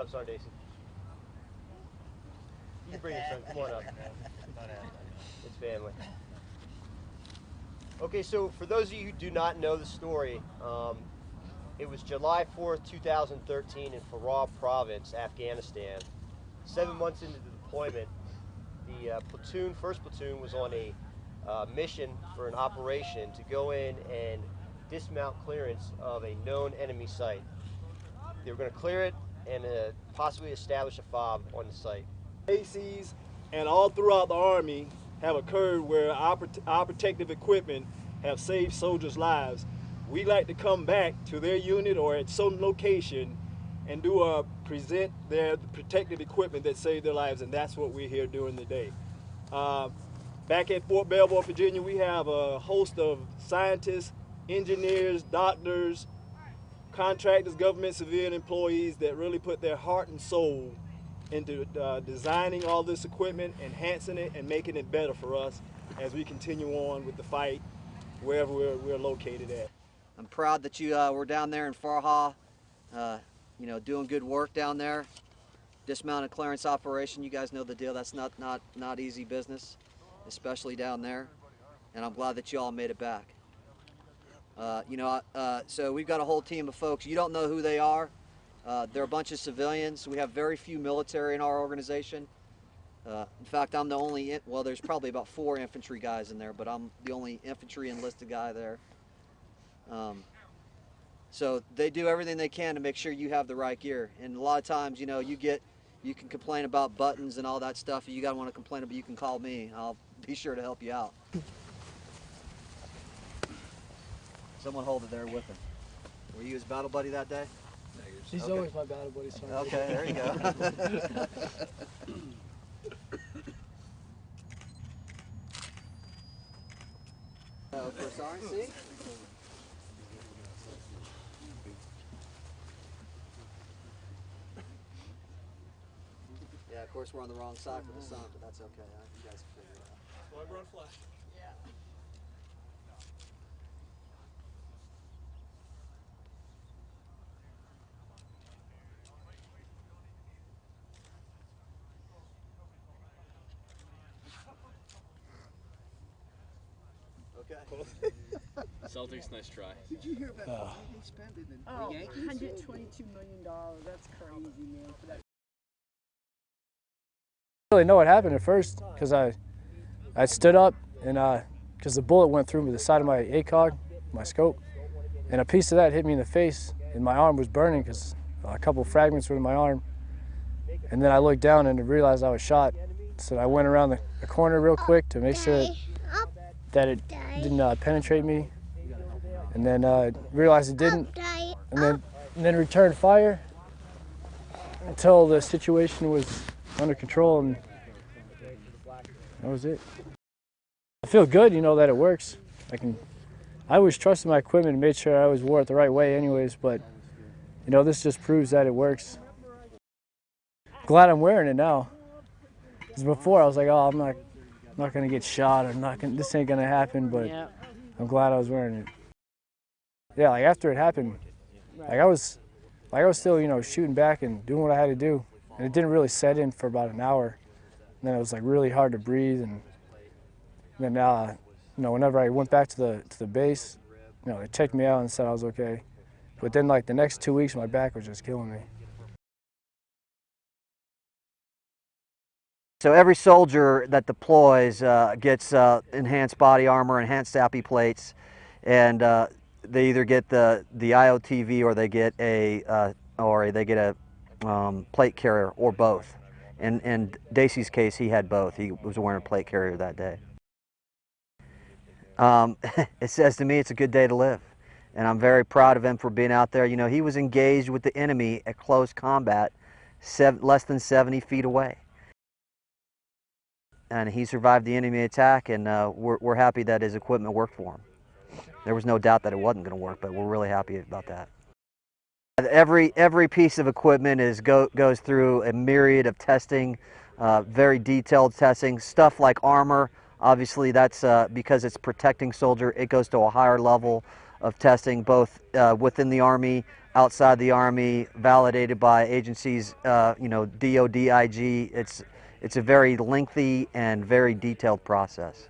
up, Sergeant Dacey. You can bring your son. Come on up. It's family. Okay, so for those of you who do not know the story, it was July 4th, 2013 in Farah Province, Afghanistan. 7 months into the deployment, the first platoon was on a mission for an operation to go in and dismount clearance of a known enemy site. They were going to clear it and possibly establish a FOB on the site. Dacey's and all throughout the Army have occurred where our protective equipment have saved soldiers' lives. We like to come back to their unit or at some location and present their protective equipment that saved their lives, and that's what we're here doing today. Back at Fort Belvoir, Virginia, we have a host of scientists, engineers, doctors, contractors, government civilian employees that really put their heart and soul into designing all this equipment, enhancing it, and making it better for us as we continue on with the fight wherever we're located at. I'm proud that you were down there in Farah, you know, doing good work down there. Dismounted clearance operation, you guys know the deal. That's not easy business, especially down there. And I'm glad that you all made it back. You know, so we've got a whole team of folks. You don't know who they are. They're a bunch of civilians. We have very few military in our organization. In fact, I'm the only, well, there's probably about 4 infantry guys in there, but I'm the only infantry enlisted guy there. So they do everything they can to make sure you have the right gear. And a lot of times, you know, you can complain about buttons and all that stuff. You gotta want to complain about, you can call me. I'll be sure to help you out. Someone hold it there with him. Were you his battle buddy that day? He's okay. always my battle buddy. Sorry. Okay, there you go. For Sergeant, see? Yeah, of course we're on the wrong side for the sun, but that's okay. You guys can figure it out. Well, we're on flash. Yeah. Okay. Celtics, nice try. Did you hear about the money they spent in the Yankees? $122 million. That's crazy, man. For that. I didn't really know what happened at first because I stood up and because the bullet went through the side of my ACOG, my scope, and a piece of that hit me in the face and my arm was burning because a couple of fragments were in my arm. And then I looked down and realized I was shot. So I went around the corner real quick to make sure that it didn't penetrate me, and then realized it didn't, and then returned fire until the situation was under control, and that was it. I feel good, you know, that it works. I always trusted my equipment and made sure I always wore it the right way anyways, but you know, this just proves that it works. Glad I'm wearing it now. Because before I was like, oh, I'm not gonna get shot, or this ain't gonna happen, but yeah. I'm glad I was wearing it. Yeah, like after it happened, like I was still, you know, shooting back and doing what I had to do, and it didn't really set in for about an hour. And then it was like really hard to breathe, and then you know, whenever I went back to the base, you know, they checked me out and said I was okay. But then like the next 2 weeks, my back was just killing me. So every soldier that deploys gets enhanced body armor, enhanced SAPI plates, and they either get the IOTV or they get a plate carrier or both. And in Dacey's case, he had both. He was wearing a plate carrier that day. It says to me it's a good day to live, and I'm very proud of him for being out there. You know, he was engaged with the enemy at close combat, less than 70 feet away. And he survived the enemy attack, and we're happy that his equipment worked for him. There was no doubt that it wasn't going to work, but we're really happy about that. Every piece of equipment goes through a myriad of testing, very detailed testing. Stuff like armor, obviously that's because it's protecting soldier, it goes to a higher level of testing, both within the Army, outside the Army, validated by agencies, you know, DOD, IG. It's a very lengthy and very detailed process.